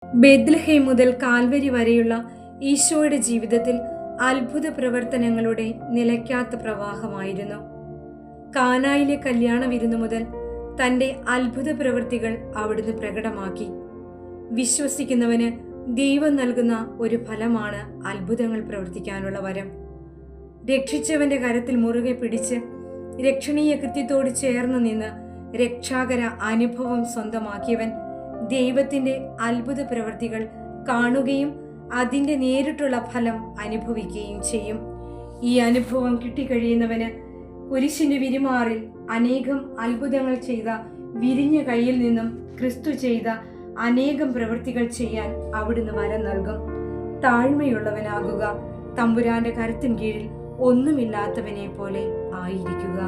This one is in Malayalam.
ബേത്ലഹേം മുതൽ കാൽവരി വരെയുള്ള ഈശോയുടെ ജീവിതത്തിൽ അത്ഭുത പ്രവർത്തനങ്ങളുടെ നിലയ്ക്കാത്ത പ്രവാഹമായിരുന്നു. കാനായിലെ കല്യാണ വിരുന്നു മുതൽ തൻ്റെ അത്ഭുത പ്രവൃത്തികൾ അവിടുന്ന് പ്രകടമാക്കി. വിശ്വസിക്കുന്നവന് ദൈവം നൽകുന്ന ഒരു ഫലമാണ് അത്ഭുതങ്ങൾ പ്രവർത്തിക്കാനുള്ള വരം. രക്ഷിച്ചവന്റെ കരത്തിൽ മുറുകെ പിടിച്ച് രക്ഷണീയ കൃത്യത്തോട് ചേർന്ന് നിന്ന് രക്ഷാകര അനുഭവം സ്വന്തമാക്കിയവൻ ദൈവത്തിൻ്റെ അത്ഭുത പ്രവൃത്തികൾ കാണുകയും അതിൻ്റെ നേരിട്ടുള്ള ഫലം അനുഭവിക്കുകയും ചെയ്യും. ഈ അനുഭവം കിട്ടിക്കഴിയുന്നവന് കുരിശിന്റെ വിരിമാറിൽ അനേകം അത്ഭുതങ്ങൾ ചെയ്ത വിരിഞ്ഞ കയ്യിൽ നിന്നും ക്രിസ്തു ചെയ്ത അനേകം പ്രവൃത്തികൾ ചെയ്യാൻ അവിടുന്ന് വരം നൽകും. താഴ്മയുള്ളവനാകുക, തമ്പുരാന്റെ കരത്തിൻ കീഴിൽ ഒന്നുമില്ലാത്തവനെ പോലെ ആയിരിക്കുക.